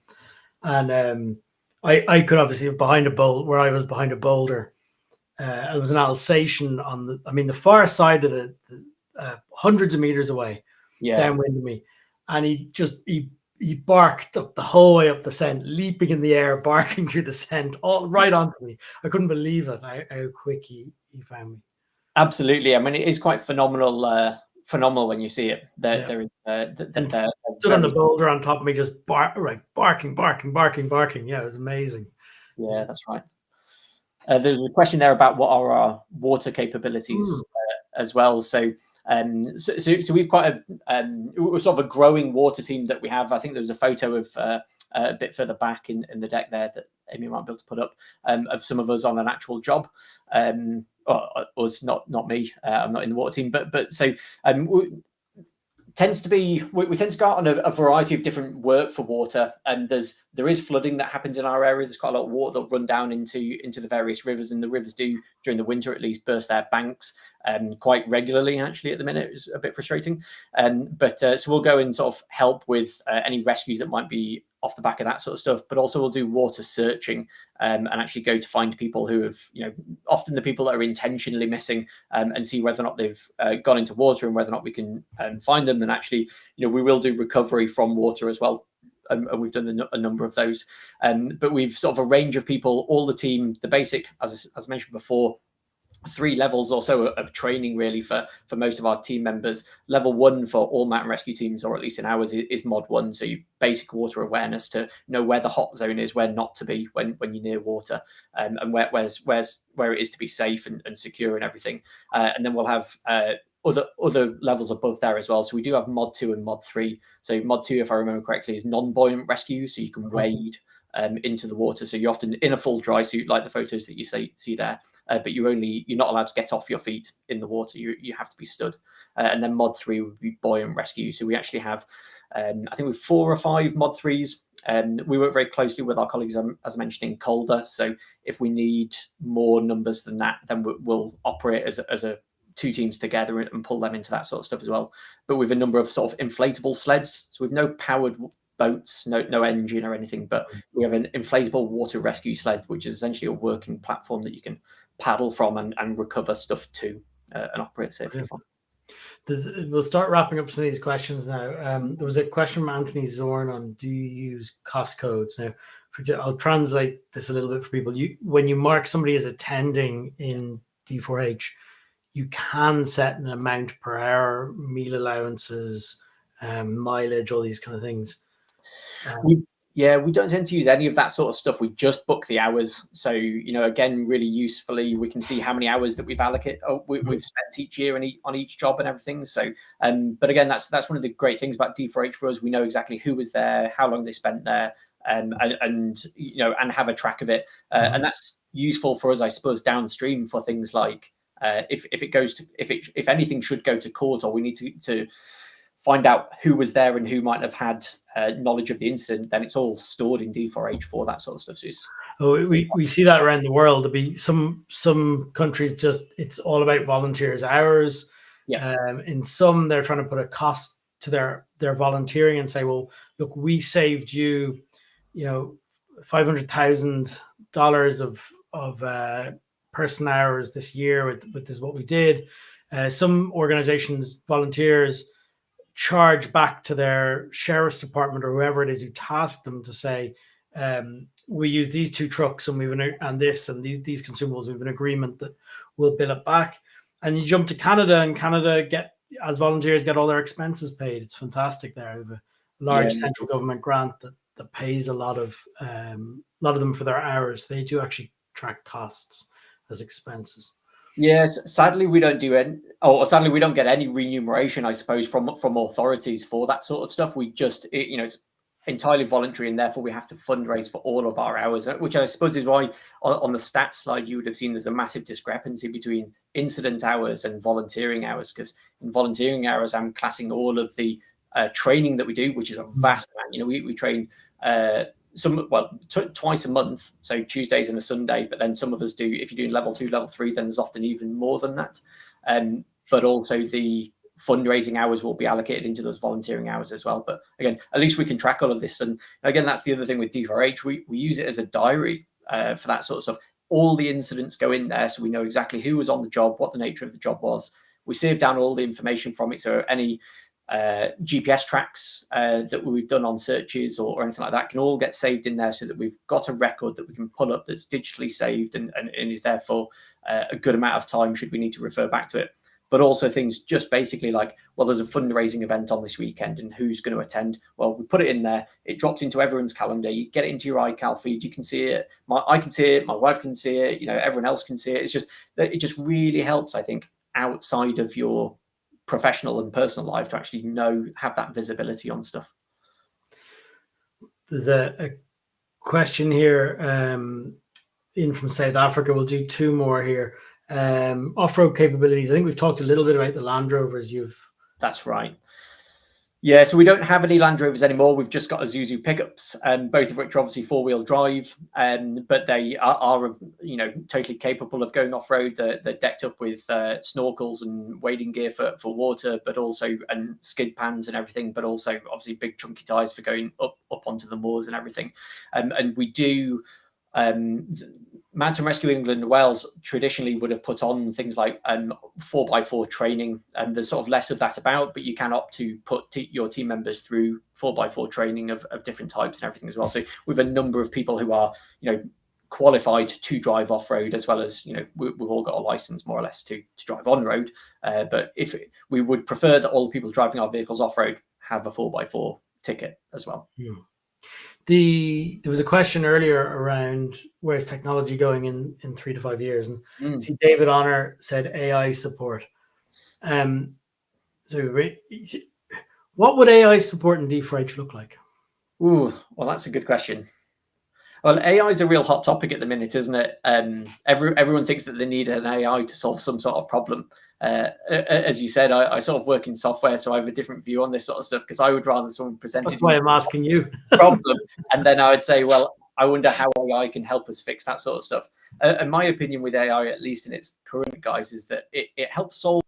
And I could obviously behind a boulder, where I was behind a boulder. It was an Alsatian on the far side of the hundreds of meters away, downwind of me, and he barked up the whole way up the scent, leaping in the air, barking through the scent, all right onto me. I couldn't believe it, how quick he found me. Absolutely. I mean, it is quite phenomenal when you see it. There is stood on the boulder on top of me, just barking. Yeah, it was amazing. Yeah, that's right. There's a question there about what are our water capabilities as well. So we've quite we're sort of a growing water team that we have. I think there was a photo of a bit further back in the deck there that Amy might be able to put up, of some of us on an actual job. Us, not me. I'm not in the water team, but so we tend to go out on a variety of different work for water, and there is flooding that happens in our area. There's quite a lot of water that'll run down into the various rivers, and the rivers do, during the winter at least, burst their banks quite regularly. Actually, at the minute, it's a bit frustrating. So we'll go and sort of help with any rescues that might be off the back of that sort of stuff, but also we'll do water searching and actually go to find people who have, often the people that are intentionally missing, and see whether or not they've gone into water and whether or not we can find them. And actually, we will do recovery from water as well. And we've done a number of those. But we've sort of a range of people, all the team, the basic, as mentioned before, 3 levels or so of training really for most of our team members. Level 1 for all mountain rescue teams, or at least in ours, is mod 1. So you basic water awareness, to know where the hot zone is, where not to be when you're near water, and where it is to be safe and secure and everything. And then we'll have other levels above there as well. So we do have mod 2 and mod 3. So mod 2, if I remember correctly, is non-buoyant rescue. So you can wade into the water. So you're often in a full dry suit, like the photos that you see there. But you're not allowed to get off your feet in the water. You have to be stood. And then mod 3 would be buoyant rescue. So we actually have, I think we've 4 or 5 mod 3s. We work very closely with our colleagues, as I mentioned, in Calder. So if we need more numbers than that, then we'll operate as a 2 teams together and pull them into that sort of stuff as well. But with a number of sort of inflatable sleds. So we've no powered boats, no engine or anything, but we have an inflatable water rescue sled, which is essentially a working platform that you can paddle from and recover stuff to and operate safely from. We'll start wrapping up some of these questions now. There was a question from Anthony Zorn on, do you use cost codes? Now, I'll translate this a little bit for people. When you mark somebody as attending in D4H, you can set an amount per hour, meal allowances, mileage, all these kind of things. We don't tend to use any of that sort of stuff. We just book the hours. So, again, really usefully, we can see how many hours that we've spent each year on each job and everything. So, but again, that's one of the great things about D4H for us. We know exactly who was there, how long they spent there, and have a track of it. And that's useful for us, I suppose, downstream for things like if anything should go to court, or we need to find out who was there and who might have had knowledge of the incident, then it's all stored in D4H for that sort of stuff. So we see that around the world. There'll be some countries it's all about volunteers' hours. In some, they're trying to put a cost to their volunteering and say, well, look, we saved you, $500,000 of person hours this year with this, what we did. Some organizations, volunteers, charge back to their sheriff's department or whoever it is who tasked them to say, we use these 2 trucks and these consumables. We have an agreement that we'll bill it back. And you jump to Canada, and Canada as volunteers get all their expenses paid. It's fantastic there. We have a large central government grant that pays a lot of them for their hours. They do actually track costs as expenses. Yes, sadly we don't sadly we don't get any remuneration, I suppose, from authorities for that sort of stuff. We just, it's entirely voluntary, and therefore we have to fundraise for all of our hours, which I suppose is why on the stats slide you would have seen there's a massive discrepancy between incident hours and volunteering hours, because in volunteering hours I'm classing all of the training that we do, which is a vast amount. We train twice a month, so Tuesdays and a Sunday, but then some of us do, if you're doing level 2, level 3, then there's often even more than that. But also the fundraising hours will be allocated into those volunteering hours as well. But again, at least we can track all of this. And again, that's the other thing with D4H. We use it as a diary for that sort of stuff. All the incidents go in there, so we know exactly who was on the job, what the nature of the job was. We save down all the information from it, so any GPS tracks that we've done on searches or anything like that can all get saved in there, so that we've got a record that we can pull up that's digitally saved and is there for a good amount of time should we need to refer back to it. But also things just basically like, well, there's a fundraising event on this weekend and who's going to attend. Well, we put it in there. It drops into everyone's calendar. You get it into your iCal feed. You can see it. I can see it. My wife can see it. Everyone else can see it. It just really helps, I think, outside of your professional and personal life to actually have that visibility on stuff. There's a question here in from South Africa. We'll do 2 more here. Off-road capabilities. I think we've talked a little bit about the Land Rovers. That's right. Yeah, so we don't have any Land Rovers anymore. We've just got Isuzu pickups, both of which are obviously 4-wheel drive, but they are totally capable of going off-road. They're decked up with snorkels and wading gear for water, but also and skid pans and everything, but also obviously big chunky tires for going up onto the moors and everything. And we do. Mountain Rescue England and Wales traditionally would have put on things like 4x4 training, and there's sort of less of that about, but you can opt to put your team members through 4x4 training of different types and everything as well. So we have a number of people who are, qualified to drive off-road, as well as, we've all got a license more or less to drive on-road. But we would prefer that all the people driving our vehicles off-road have a 4x4 ticket as well. Yeah. There was a question earlier around where's technology going in 3 to 5 years, and see David Honor said AI support. So what would AI support in D4H look like? Ooh, well, that's a good question. Well, AI is a real hot topic at the minute, isn't it? Everyone thinks that they need an AI to solve some sort of problem. As you said, I sort of work in software, so I have a different view on this sort of stuff, because I would rather someone presented. That's why I'm asking you. Problem, and then I would say, well, I wonder how AI can help us fix that sort of stuff. And my opinion with AI, at least in its current guise, is that it helps solve.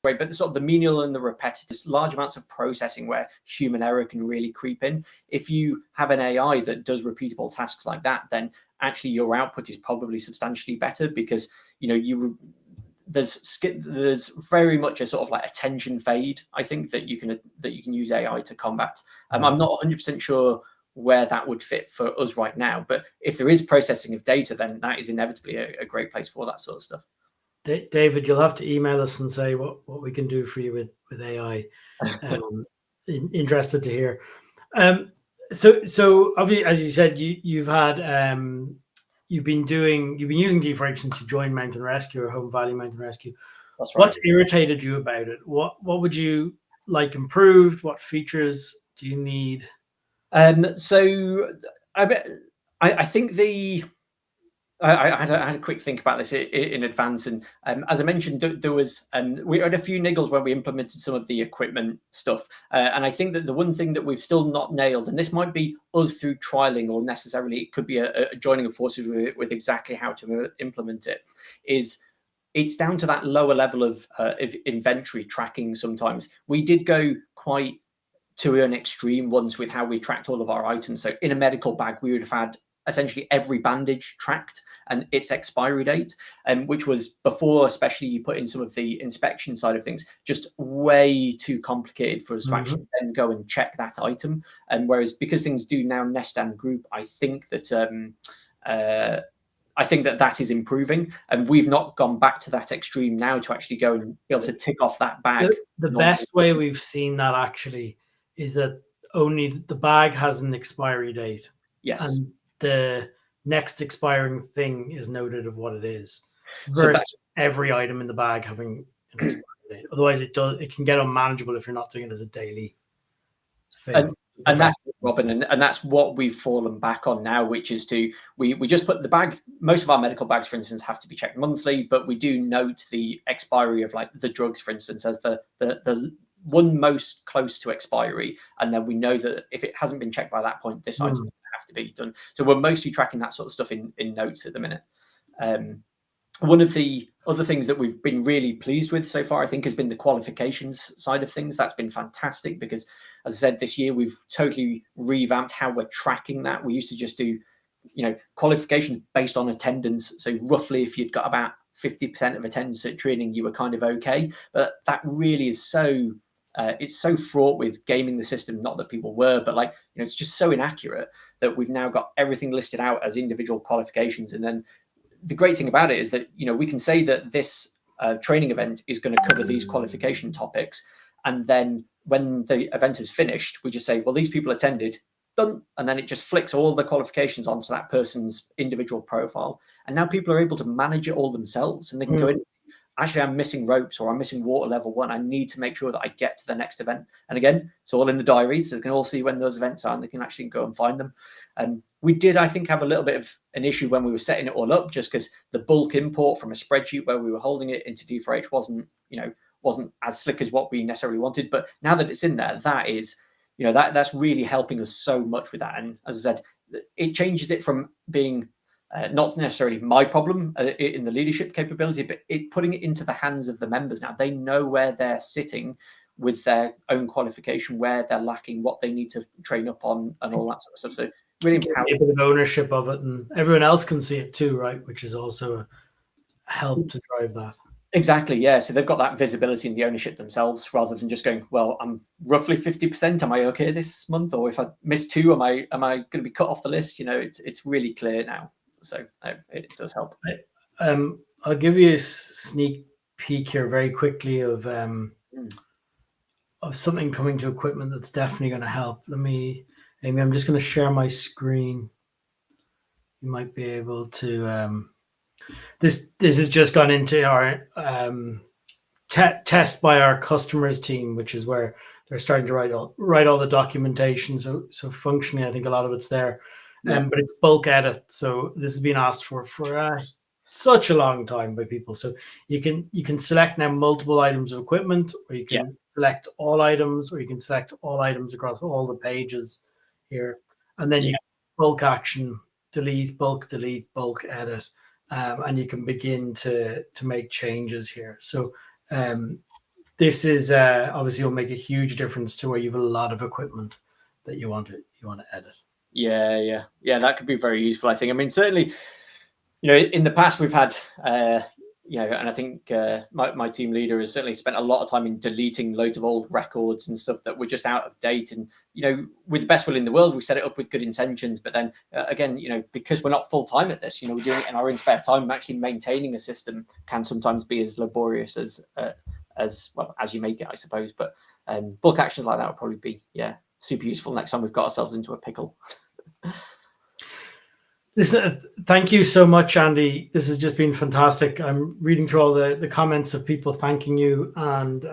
But sort of the menial and the repetitive, large amounts of processing where human error can really creep in. If you have an AI that does repeatable tasks like that, then actually your output is probably substantially better, because there's very much a sort of like attention fade, I think, that you can use AI to combat. I'm not 100% sure where that would fit for us right now, but if there is processing of data, then that is inevitably a great place for that sort of stuff. David, you'll have to email us and say what we can do for you with AI. Interested to hear. So obviously, as you said, you've been using D4H since you joined Mountain Rescue or Home Valley Mountain Rescue. That's right. What's irritated you about it? What would you like improved? What features do you need? So I think I had a quick think about this in advance, and as I mentioned, there was we had a few niggles when we implemented some of the equipment stuff, and I think that the one thing that we've still not nailed, and this might be us through trialing, or necessarily it could be a joining of forces with exactly how to implement it, is it's down to that lower level of inventory tracking. Sometimes we did go quite to an extreme once with how we tracked all of our items. So in a medical bag, we would have had essentially every bandage tracked and its expiry date, which was before, especially you put in some of the inspection side of things, just way too complicated for us to actually then go and check that item. And whereas because things do now nest and group, I think that that is improving, and we've not gone back to that extreme now to actually go and be able to tick off that bag. The best way we've seen that actually is that only the bag has an expiry date. Yes. And the next expiring thing is noted of what it is, versus every item in the bag having an expiry Otherwise, it can get unmanageable if you're not doing it as a daily thing. And that's Robin, and that's what we've fallen back on now, which is we just put the bag. Most of our medical bags, for instance, have to be checked monthly, but we do note the expiry of like the drugs, for instance, as the one most close to expiry, and then we know that if it hasn't been checked by that point, this item will have to be done. So we're mostly tracking that sort of stuff in notes at the minute. One of the other things that we've been really pleased with so far, I think, has been the qualifications side of things. That's been fantastic because, as I said, this year we've totally revamped how we're tracking that. We used to just do, qualifications based on attendance. So roughly, if you'd got about 50% of attendance at training, you were kind of okay. But that really is so, it's so fraught with gaming the system. Not that people were, but it's just so inaccurate that we've now got everything listed out as individual qualifications. And then the great thing about it is that, we can say that this training event is going to cover these qualification topics. And then when the event is finished, we just say, well, these people attended, done. And then it just flicks all the qualifications onto that person's individual profile. And now people are able to manage it all themselves. And they can go in, actually, I'm missing ropes or I'm missing water level 1. I need to make sure that I get to the next event. And again, it's all in the diary, so they can all see when those events are and they can actually go and find them. And we did, I think, have a little bit of an issue when we were setting it all up, just because the bulk import from a spreadsheet where we were holding it into D4H wasn't as slick as what we necessarily wanted. But now that it's in there, that is, that's really helping us so much with that. And as I said, it changes it from being not necessarily my problem in the leadership capability, but putting it into the hands of the members now. They know where they're sitting with their own qualification, where they're lacking, what they need to train up on, and all that sort of stuff. So really empowering. A bit of ownership of it, and everyone else can see it too, right? Which is also a help to drive that. Exactly, yeah. So they've got that visibility and the ownership themselves, rather than just going, well, I'm roughly 50%. Am I okay this month? Or if I miss 2, am I going to be cut off the list? It's really clear now. So it does help. I'll give you a sneak peek here very quickly of something coming to equipment that's definitely going to help. Amy, I'm just going to share my screen. You might be able to. This has just gone into our test by our customers team, which is where they're starting to write all the documentation. So functionally, I think a lot of it's there. But it's bulk edit, so this has been asked for such a long time by people. So you can select now multiple items of equipment, or you can select all items, or you can select all items across all the pages here, and then you can bulk action, delete, bulk edit, and you can begin to make changes here. So this is obviously will make a huge difference to where you have a lot of equipment that you want to edit. Yeah, that could be very useful, I think. I mean, certainly, in the past we've had, and I think my team leader has certainly spent a lot of time in deleting loads of old records and stuff that were just out of date. And, with the best will in the world, we set it up with good intentions. But then again, because we're not full time at this, we're doing it in our own spare time. Actually maintaining a system can sometimes be as laborious as well as you make it, I suppose. But bulk actions like that would probably be, super useful next time we've got ourselves into a pickle. Thank you so much, Andy. This has just been fantastic. I'm reading through all the comments of people thanking you, and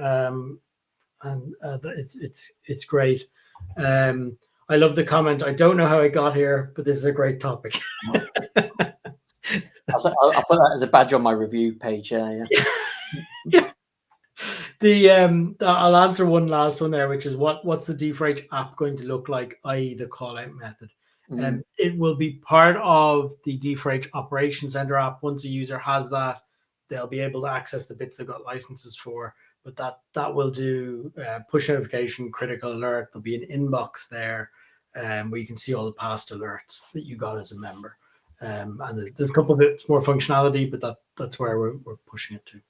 it's great. I love the comment. I don't know how I got here, but this is a great topic. I'll put that as a badge on my review page. Yeah. I'll answer one last one there, which is what's the D4H app going to look like, i.e. the call out method. And it will be part of the D4H Operations Center app. Once a user has that, they'll be able to access the bits they've got licenses for. But that will do push notification, critical alert. There'll be an inbox there where you can see all the past alerts that you got as a member. And there's a couple of bits more functionality, but that's where we're pushing it to.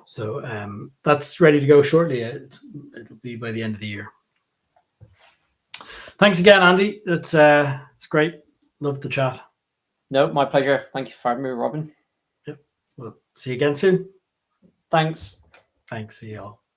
So that's ready to go shortly. It'll be by the end of the year. Thanks again, Andy. It's great. Love the chat. No, my pleasure. Thank you for having me, Robin. Yep. Well, see you again soon. Thanks. See you all.